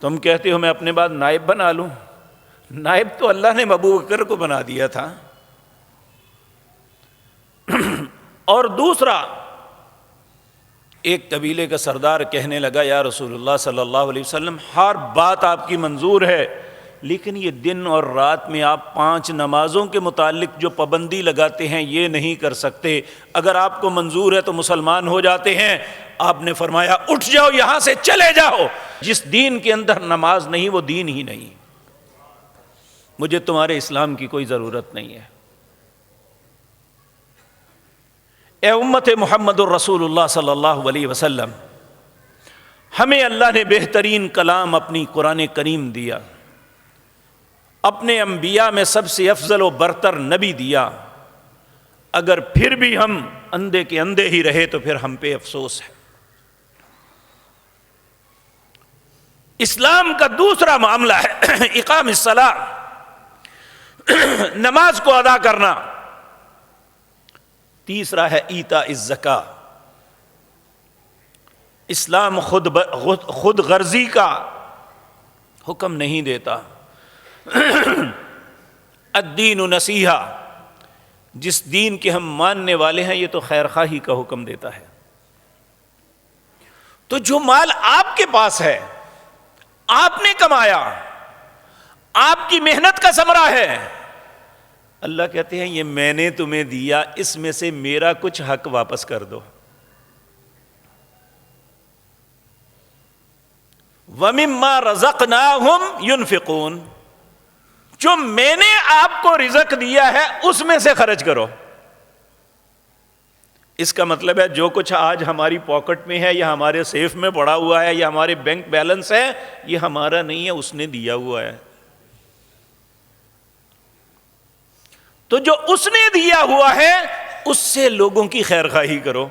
تم کہتے ہو میں اپنے بعد نائب بنا لوں، نائب تو اللہ نے ابو بکر کو بنا دیا تھا۔ اور دوسرا ایک قبیلے کا سردار کہنے لگا یا رسول اللہ صلی اللہ علیہ وسلم ہر بات آپ کی منظور ہے، لیکن یہ دن اور رات میں آپ 5 نمازوں کے متعلق جو پابندی لگاتے ہیں یہ نہیں کر سکتے، اگر آپ کو منظور ہے تو مسلمان ہو جاتے ہیں۔ آپ نے فرمایا اٹھ جاؤ یہاں سے چلے جاؤ، جس دین کے اندر نماز نہیں وہ دین ہی نہیں، مجھے تمہارے اسلام کی کوئی ضرورت نہیں ہے۔ اے امت محمد الرسول اللہ صلی اللہ علیہ وسلم، ہمیں اللہ نے بہترین کلام اپنی قرآن کریم دیا، اپنے انبیاء میں سب سے افضل و برتر نبی دیا، اگر پھر بھی ہم اندھے کے اندھے ہی رہے تو پھر ہم پہ افسوس ہے۔ اسلام کا دوسرا معاملہ ہے اقام الصلاۃ، نماز کو ادا کرنا۔ تیسرا ہے ایتاء الزکاۃ۔ اسلام خود غرضی کا حکم نہیں دیتا، الدین نصیحہ، جس دین کے ہم ماننے والے ہیں یہ تو خیر خواہی کا حکم دیتا ہے۔ تو جو مال آپ کے پاس ہے، آپ نے کمایا، آپ کی محنت کا ثمرہ ہے، اللہ کہتے ہیں یہ میں نے تمہیں دیا، اس میں سے میرا کچھ حق واپس کر دو۔ وَمِمَّا رَزَقْنَاهُمْ يُنْفِقُونَ، جو میں نے آپ کو رزق دیا ہے اس میں سے خرچ کرو۔ اس کا مطلب ہے جو کچھ آج ہماری پاکٹ میں ہے یا ہمارے سیف میں پڑا ہوا ہے یا ہمارے بینک بیلنس ہے یہ ہمارا نہیں ہے، اس نے دیا ہوا ہے۔ تو جو اس نے دیا ہوا ہے اس سے لوگوں کی خیر خواہی کرو،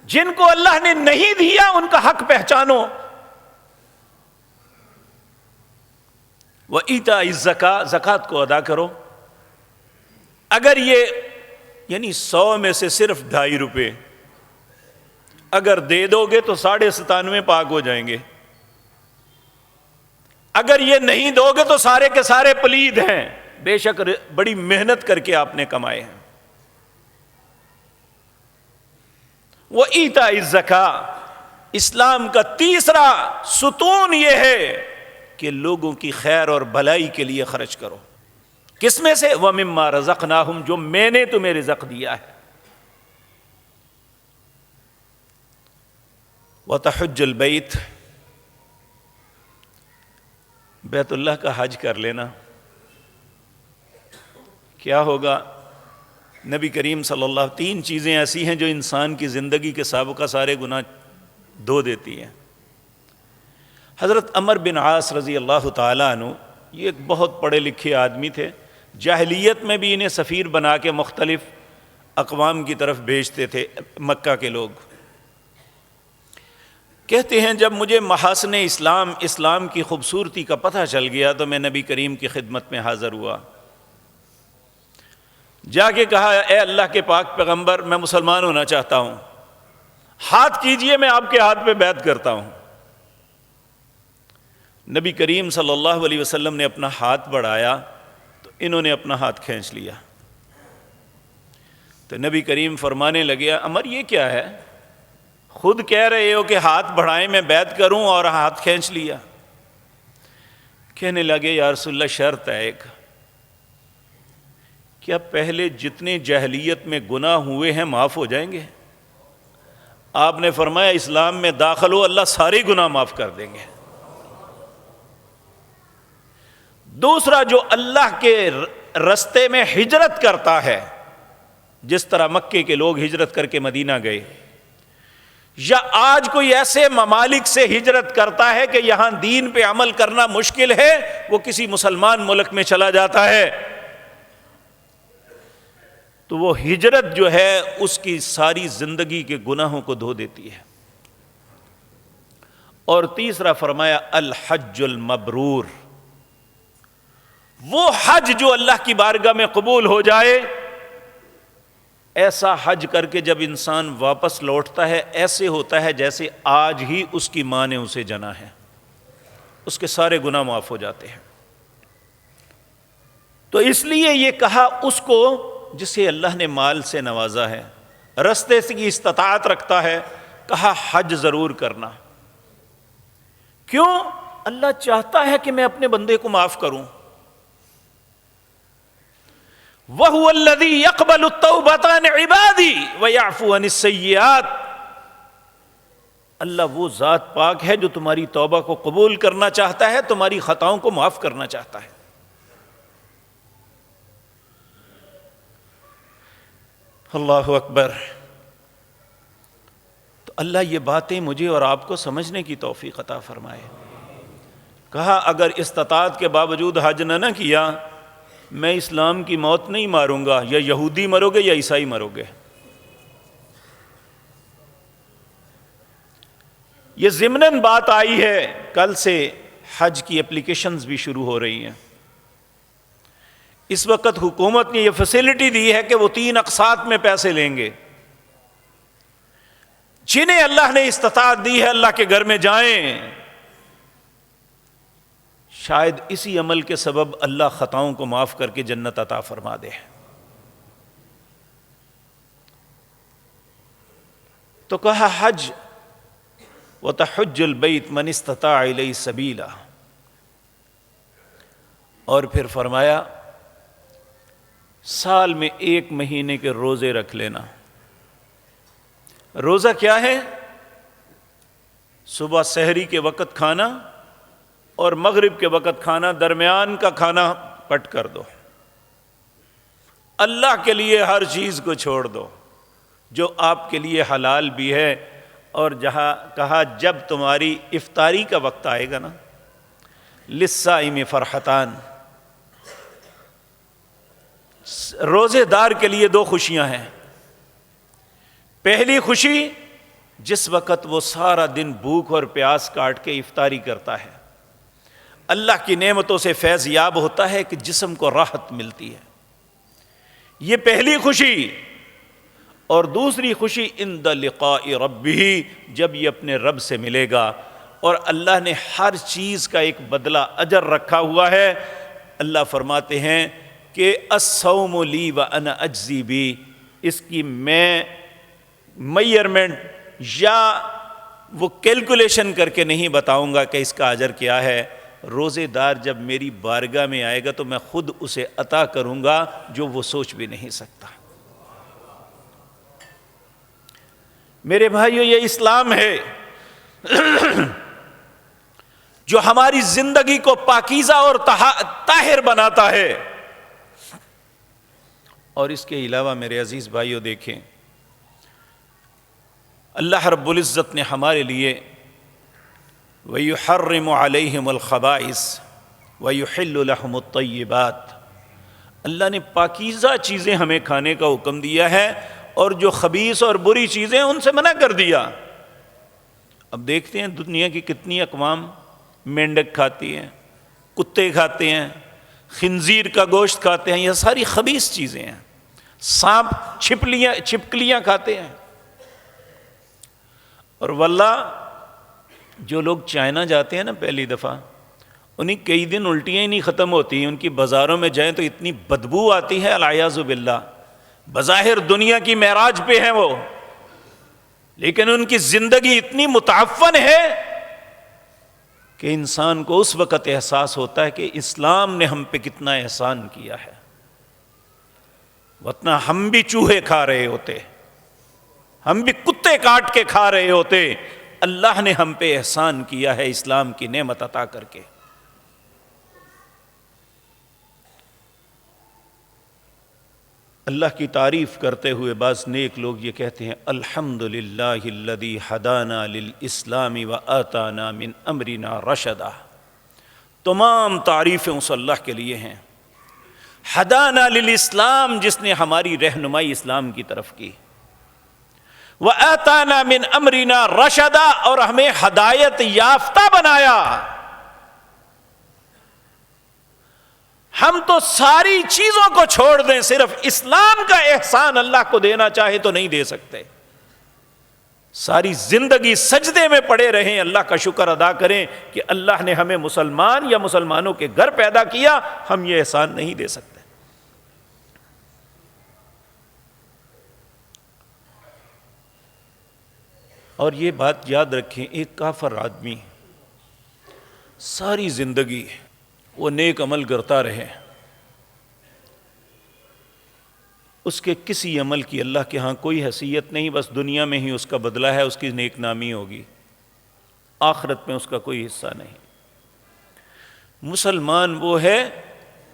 جن کو اللہ نے نہیں دیا ان کا حق پہچانو۔ وَإِيتَاءِ الزَّكَاةِ، زکوٰۃ کو ادا کرو۔ اگر یہ یعنی 100 میں سے صرف 2.5 روپے اگر دے دو گے تو 97.5 پاک ہو جائیں گے، اگر یہ نہیں دو گے تو سارے کے سارے پلید ہیں، بے شک بڑی محنت کر کے آپ نے کمائے ہیں۔ وَإِيتَاءِ الزَّكَاةِ، اسلام کا تیسرا ستون یہ ہے کہ لوگوں کی خیر اور بھلائی کے لیے خرچ کرو۔ کس میں سے؟ وَمِمَّا رَزَقْنَاهُمْ، جو میں نے تمہیں رزق دیا ہے۔ وَتَحُجُّ الْبَيْتِ، بیت اللہ کا حج کر لینا۔ کیا ہوگا؟ نبی کریم صلی اللہ، 3 چیزیں ایسی ہیں جو انسان کی زندگی کے سابقہ سارے گناہ دھو دیتی ہیں۔ حضرت عمر بن عاص رضی اللہ تعالیٰ عنہ یہ ایک بہت پڑھے لکھے آدمی تھے، جاہلیت میں بھی انہیں سفیر بنا کے مختلف اقوام کی طرف بھیجتے تھے مکہ کے لوگ۔ کہتے ہیں جب مجھے محاسن اسلام کی خوبصورتی کا پتہ چل گیا تو میں نبی کریم کی خدمت میں حاضر ہوا۔ جا کے کہا اے اللہ کے پاک پیغمبر میں مسلمان ہونا چاہتا ہوں، ہاتھ کیجئے میں آپ کے ہاتھ پہ بیعت کرتا ہوں۔ نبی کریم صلی اللہ علیہ وسلم نے اپنا ہاتھ بڑھایا تو انہوں نے اپنا ہاتھ کھینچ لیا۔ تو نبی کریم فرمانے لگے عمر یہ کیا ہے؟ خود کہہ رہے ہو کہ ہاتھ بڑھائیں میں بیعت کروں اور ہاتھ کھینچ لیا۔ کہنے لگے یا رسول اللہ شرط ہے ایک، کیا پہلے جتنے جاہلیت میں گناہ ہوئے ہیں معاف ہو جائیں گے؟ آپ نے فرمایا اسلام میں داخل ہو اللہ سارے گناہ معاف کر دیں گے۔ دوسرا جو اللہ کے رستے میں ہجرت کرتا ہے، جس طرح مکے کے لوگ ہجرت کر کے مدینہ گئے، یا آج کوئی ایسے ممالک سے ہجرت کرتا ہے کہ یہاں دین پہ عمل کرنا مشکل ہے، وہ کسی مسلمان ملک میں چلا جاتا ہے، تو وہ ہجرت جو ہے اس کی ساری زندگی کے گناہوں کو دھو دیتی ہے۔ اور تیسرا فرمایا الحج المبرور، وہ حج جو اللہ کی بارگاہ میں قبول ہو جائے، ایسا حج کر کے جب انسان واپس لوٹتا ہے ایسے ہوتا ہے جیسے آج ہی اس کی ماں نے اسے جنا ہے، اس کے سارے گناہ معاف ہو جاتے ہیں۔ تو اس لیے یہ کہا اس کو جسے اللہ نے مال سے نوازا ہے، رستے سے کی استطاعت رکھتا ہے، کہا حج ضرور کرنا۔ کیوں؟ اللہ چاہتا ہے کہ میں اپنے بندے کو معاف کروں۔ وَهُوَ الَّذِي يَقْبَلُ التَّوْبَةَ عَنْ عِبَادِهِ وَيَعْفُو عَنِ السَّيِّئَاتِ، اللہ وہ ذات پاک ہے جو تمہاری توبہ کو قبول کرنا چاہتا ہے، تمہاری خطاؤں کو معاف کرنا چاہتا ہے۔ اللہ اکبر۔ تو اللہ یہ باتیں مجھے اور آپ کو سمجھنے کی توفیق عطا فرمائے۔ کہا اگر استطاعت کے باوجود حج نہ کیا، میں اسلام کی موت نہیں ماروں گا، یا یہودی مرو گے یا عیسائی مرو گے۔ یہ ضمناً بات آئی ہے، کل سے حج کی اپلیکیشنز بھی شروع ہو رہی ہیں۔ اس وقت حکومت نے یہ فیسلٹی دی ہے کہ وہ 3 اقساط میں پیسے لیں گے۔ جنہیں اللہ نے استطاعت دی ہے اللہ کے گھر میں جائیں، شاید اسی عمل کے سبب اللہ خطاؤں کو معاف کر کے جنت عطا فرما دے۔ تو کہا حج وَتَحُجُّ الْبَيْتِ مَنِ اسْتَطَاعَ إِلَيْهِ سَبِيلًا، اور پھر فرمایا سال میں 1 مہینے کے روزے رکھ لینا۔ روزہ کیا ہے؟ صبح سحری کے وقت کھانا اور مغرب کے وقت کھانا، درمیان کا کھانا پٹ کر دو۔ اللہ کے لیے ہر چیز کو چھوڑ دو جو آپ کے لیے حلال بھی ہے، اور جہاں کہا جب تمہاری افطاری کا وقت آئے گا نا، للصائم فرحتان، روزے دار کے لیے 2 خوشیاں ہیں۔ پہلی خوشی جس وقت وہ سارا دن بھوک اور پیاس کاٹ کے افطاری کرتا ہے، اللہ کی نعمتوں سے فیض یاب ہوتا ہے کہ جسم کو راحت ملتی ہے، یہ پہلی خوشی۔ اور دوسری خوشی عند لقاء ربہ، جب یہ اپنے رب سے ملے گا، اور اللہ نے ہر چیز کا ایک بدلہ اجر رکھا ہوا ہے۔ اللہ فرماتے ہیں کہ الصوم لی وانا اجزی بی، اس کی میں میئرمنٹ یا وہ کیلکولیشن کر کے نہیں بتاؤں گا کہ اس کا اجر کیا ہے۔ روزے دار جب میری بارگاہ میں آئے گا تو میں خود اسے عطا کروں گا جو وہ سوچ بھی نہیں سکتا۔ میرے بھائیو، یہ اسلام ہے جو ہماری زندگی کو پاکیزہ اور طاہر بناتا ہے۔ اور اس کے علاوہ میرے عزیز بھائیو دیکھیں، اللہ رب العزت نے ہمارے لیے وَيُحَرِّمُ عَلَيْهِمُ الْخَبَائِثَ وَيُحِلُّ لَهُمُ الطَّيِّبَاتِ، اللہ نے پاکیزہ چیزیں ہمیں کھانے کا حکم دیا ہے، اور جو خبیث اور بری چیزیں ان سے منع کر دیا۔ اب دیکھتے ہیں دنیا کی کتنی اقوام مینڈک کھاتی ہیں، کتے کھاتے ہیں، خنزیر کا گوشت کھاتے ہیں، یہ ساری خبیث چیزیں ہیں۔ سانپ چھپکلیاں کھاتے ہیں. اور واللہ جو لوگ چائنا جاتے ہیں نا پہلی دفعہ، انہیں کئی دن الٹیاں ہی نہیں ختم ہوتی. ان کی بازاروں میں جائیں تو اتنی بدبو آتی ہے، العیاذ باللہ. بظاہر دنیا کی معراج پہ ہیں وہ، لیکن ان کی زندگی اتنی متعفن ہے کہ انسان کو اس وقت احساس ہوتا ہے کہ اسلام نے ہم پہ کتنا احسان کیا ہے. ورنہ ہم بھی چوہے کھا رہے ہوتے، ہم بھی کتے کاٹ کے کھا رہے ہوتے. اللہ نے ہم پہ احسان کیا ہے اسلام کی نعمت عطا کر کے. اللہ کی تعریف کرتے ہوئے بعض نیک لوگ یہ کہتے ہیں، الحمدللہ الذی ہدانا للاسلام وآتانا من امرنا رشدا. تمام تعریفیں اس اللہ کے لیے ہیں. ہدانا للاسلام، جس نے ہماری رہنمائی اسلام کی طرف کی. وآتانا من امرنا رشدا، اور ہمیں ہدایت یافتہ بنایا. ہم تو ساری چیزوں کو چھوڑ دیں، صرف اسلام کا احسان اللہ کو دینا چاہے تو نہیں دے سکتے. ساری زندگی سجدے میں پڑے رہیں، اللہ کا شکر ادا کریں کہ اللہ نے ہمیں مسلمان یا مسلمانوں کے گھر پیدا کیا. ہم یہ احسان نہیں دے سکتے. اور یہ بات یاد رکھیں، ایک کافر آدمی ساری زندگی وہ نیک عمل کرتا رہے، اس کے کسی عمل کی اللہ کے ہاں کوئی حیثیت نہیں، بس دنیا میں ہی اس کا بدلہ ہے، اس کی نیک نامی ہوگی، آخرت میں اس کا کوئی حصہ نہیں. مسلمان وہ ہے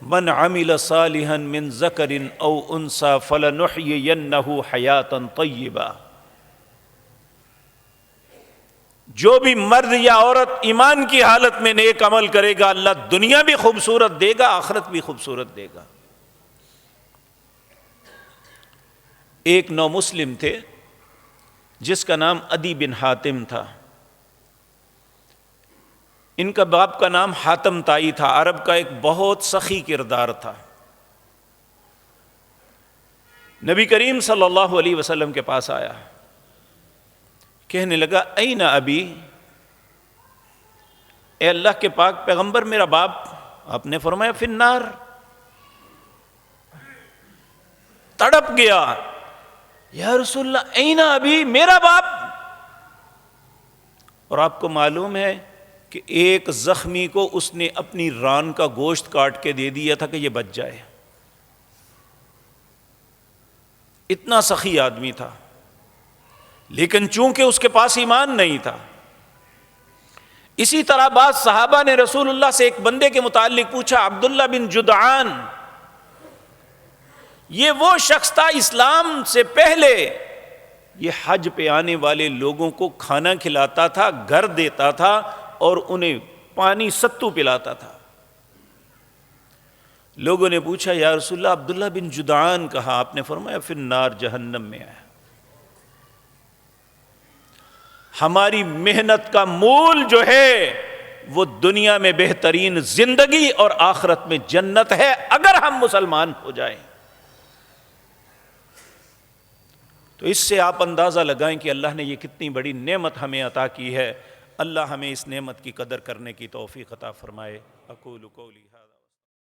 من عمل صالحا من ذکر او انثى فلنحيينه حیاتا طیبہ. جو بھی مرد یا عورت ایمان کی حالت میں نیک عمل کرے گا، اللہ دنیا بھی خوبصورت دے گا، آخرت بھی خوبصورت دے گا. ایک نو مسلم تھے جس کا نام عدی بن حاتم تھا. ان کا باپ کا نام حاتم تائی تھا. عرب کا ایک بہت سخی کردار تھا. نبی کریم صلی اللہ علیہ وسلم کے پاس آیا، کہنے لگا این ابی، اے اللہ کے پاک پیغمبر میرا باپ. آپ نے فرمایا فی النار. تڑپ گیا، یا رسول اللہ این ابی، میرا باپ. اور آپ کو معلوم ہے کہ ایک زخمی کو اس نے اپنی ران کا گوشت کاٹ کے دے دیا تھا کہ یہ بچ جائے. اتنا سخی آدمی تھا، لیکن چونکہ اس کے پاس ایمان نہیں تھا. اسی طرح بعض صحابہ نے رسول اللہ سے ایک بندے کے متعلق پوچھا، عبداللہ بن جدعان. یہ وہ شخص تھا اسلام سے پہلے یہ حج پہ آنے والے لوگوں کو کھانا کھلاتا تھا، گھر دیتا تھا اور انہیں پانی ستو پلاتا تھا. لوگوں نے پوچھا یا رسول اللہ عبداللہ بن جدعان کہا؟ آپ نے فرمایا فی النار، جہنم میں ہے. ہماری محنت کا مول جو ہے وہ دنیا میں بہترین زندگی اور آخرت میں جنت ہے، اگر ہم مسلمان ہو جائیں. تو اس سے آپ اندازہ لگائیں کہ اللہ نے یہ کتنی بڑی نعمت ہمیں عطا کی ہے. اللہ ہمیں اس نعمت کی قدر کرنے کی توفیق عطا فرمائے. اقول قولی